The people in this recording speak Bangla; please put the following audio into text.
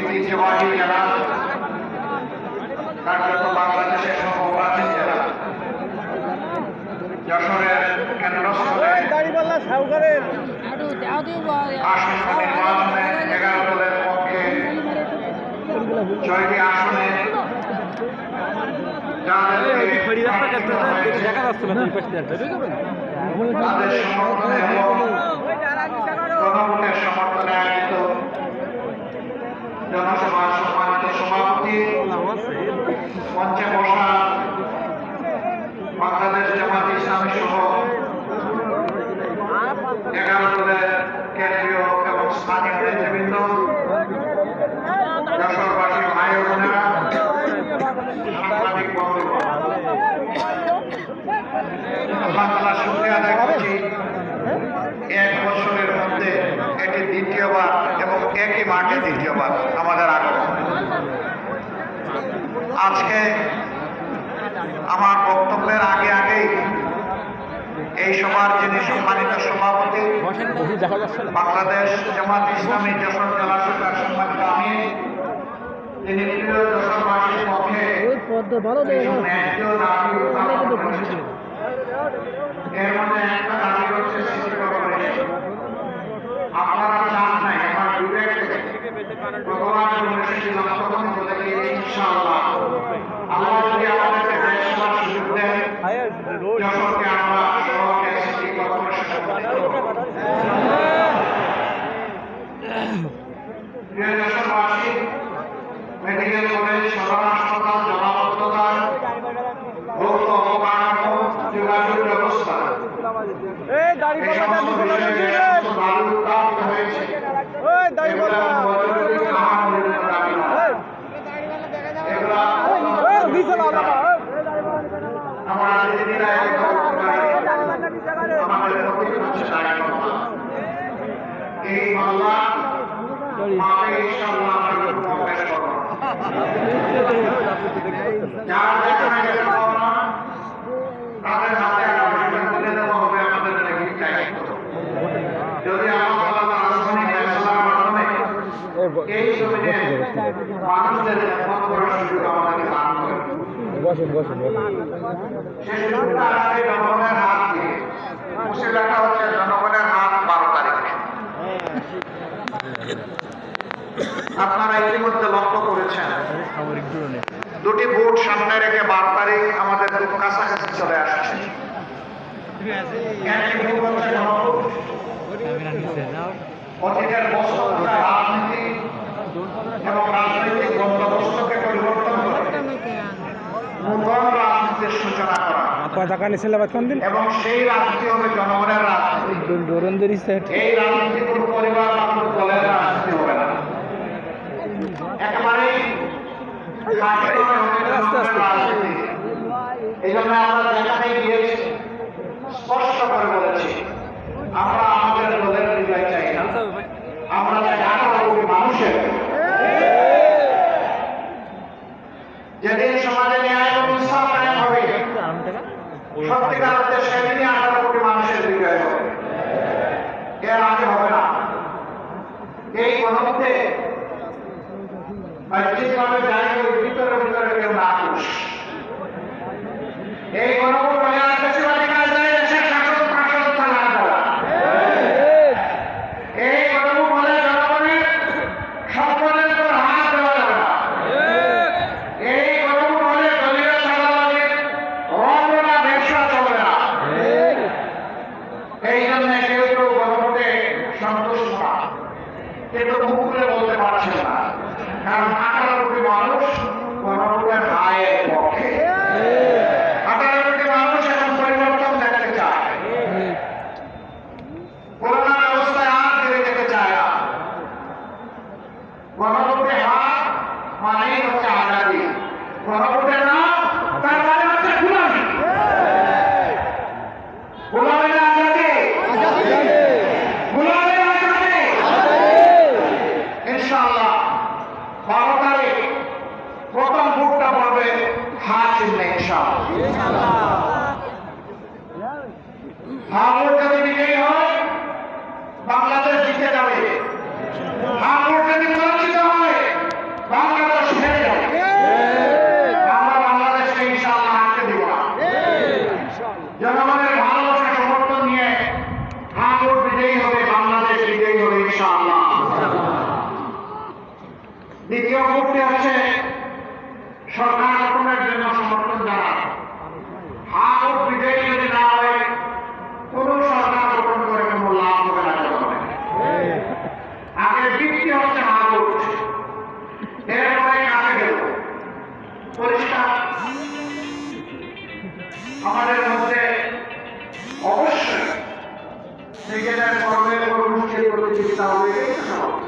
ঐতিহ্যবাহী জেলা, কার্যত বাংলাদেশের সর্বপ্রাচীন জেলা যশোরের কেন্দ্রস্থলে আসন্ন নির্বাচনে 11 দলের পক্ষে 6টি আসনে তাদের সমর্থনে এবং জনগণের সমর্থনে আয়োজিত জনসভার সম্মানিত সভাপতি, মঞ্চে বসা বাংলাদেশ জামাত ইসলামী সহ 11 দলের কেন্দ্রীয় এবং স্থানীয় নেতৃবৃন্দ, যশোরবাসী ভাই ও বোনেরা, সাংবাদিক বন্ধুগণ, আল্লাহ তাআলা শুকরিয়া আদায় করছি 1 বছরের মধ্যে এটি দ্বিতীয়বার এবং একই মাঠে দ্বিতীয়বার আমাদের আগমন। আজকে আমার বক্তব্যের আগেই এই সভার যিনি সম্মানিত সভাপতি, বাংলাদেশ জামাত ইসলামী যশোর জেলা শাখার সম্মানিত আমির, তিনি প্রিয় যশোরবাসীর পক্ষে ন্যায্য দাবি উত্থাপন করেছেন। এর মধ্যে একটা দাবি হচ্ছে সিটি কর্পোরেশন। আপনারা চান নাই, আমার বিবেক ভগবান বলেছিলাম তখন বলেছি ইনশাআল্লাহ আল্লাহ যদি আমাদেরকে দেশ সেবার সুযোগ দেন, যশোরকে আমরা শহরকে সিটি কর্পোরেশনে পরিণত করব। প্রিয় যশোরবাসী, মেডিকেল কলেজ, সদর হাসপাতাল, জলাবদ্ধতা, ভৌত অবকাঠামো, যোগাযোগ ব্যবস্থা, এই সমস্ত বিষয়ে বালু উত্থাপিত হয়েছে। এগুলো বদরুল মহামূল্য দাবি নয়। এগুলো আমরা দিদিরা আমাদের প্রতি হচ্ছে দায়িত্ব। এই মামলা মাপে ইনশাআল্লাহ প্রবেশ করব। যার যেখানে গেলে পাওয়া তাদের হাতে আবেদন তুলে দেওয়া হবে আমাদের নাকি দায়িত্ব। যদি আল্লাহ তাআলা আনুষ্ঠানিক ফয়সালার মাধ্যমে এই জমিনে মানুষদের খেদমত করার সুযোগ আমাদেরকে দান করেন, সেই সুযোগটা আসবে জনগণের হাত দিয়ে। মুসিলাটা হচ্ছে জনগণের হাত 12 তারিখে। আপনারা ইতিমধ্যে লক্ষ্য করেছেন, দুটি ভোট সামনে রেখে 12 তারিখ আমাদের খুব কাছাকাছি চলে আসছে। অতীতের বছরটা রাজনীতি এবং রাজনৈতিক বন্দোবস্তকে পরিবর্তন করে নতুন রাজনীতির সূচনা করা এবং সেই রাজনীতি হবে জনগণের রাজনীতি। এই রাজনীতি কোনো পরিবার বা কোনো দলের রাজনীতি হবে না, একেবারেই রাজনীতি। এই জন্য আমরা যেখানে গিয়েছি স্পষ্ট করে বলেছি, আমরা আমাদের দলের বিজয় চাই না, আমরা চাই 18 কোটি মানুষের। যেদিন সমাজে ন্যায় এবং ইনসাফ কায়েম হবে, সত্যিকার অর্থে সেদিনই 18 কোটি মানুষের বিজয় হবে, এর আগে হবে না। এই গণভোটে বাহ্যিকভাবে যাই ভিতরে ভিতরে কেউ না খুশ। এই গণভোট হলে আর বেশিরভাগ কাজ যায় দেশের শাসক প্রশাসন থানা দেওয়া। এই গণভোট হলে জনগণের সম্পদের উপর হাত দেওয়া যাবে না। এই গণভোট হলে দলীয় চাঁদাবাজির রমনা ব্যবসা চলবে না। এই জন্য কেউ কেউ গণভোটে সন্তুষ্ট না, কিন্তু মুখ খুলে বলতে পারছে না, কারণ 18 কোটি মানুষ গণভোটের রায়ের পক্ষে। 18 কোটি মানুষ এখন পরিবর্তন দেখতে চায়, করোনা ব্যবস্থায় আর ফিরে যেতে চায় না। গণভোটে হাত মানেই হচ্ছে আজাদি, গণভোটের নাম তার মানে হচ্ছে গুলামি। গুলামি না আজাদি, গুলামি না আজাদি। ইনশাআল্লাহ 12 তারিখ প্রথম ভোটটা পড়বে হাত চিহ্নে ইনশাআল্লাহ। হাত যদি বিজয়ী হয় বাংলাদেশ জিতে যাবে, হাত যদি পরাজিত হয় ইনশাআল্লাহ। দ্বিতীয় মুহূর্তে আছে সরকার গঠনের জন্য সমর্থন জানানো। হার ও বিজয়ী যদি না হয় কোন সরকার গঠন করে কোনো লাভ হবে না। আগে বৃত্তি হচ্ছে হার উঠছে, এরপরে কাছে গেল পরিষ্কার। আমাদের মধ্যে অবশ্যই নিজেদের কর্মের প্রতিযোগিতা হবে।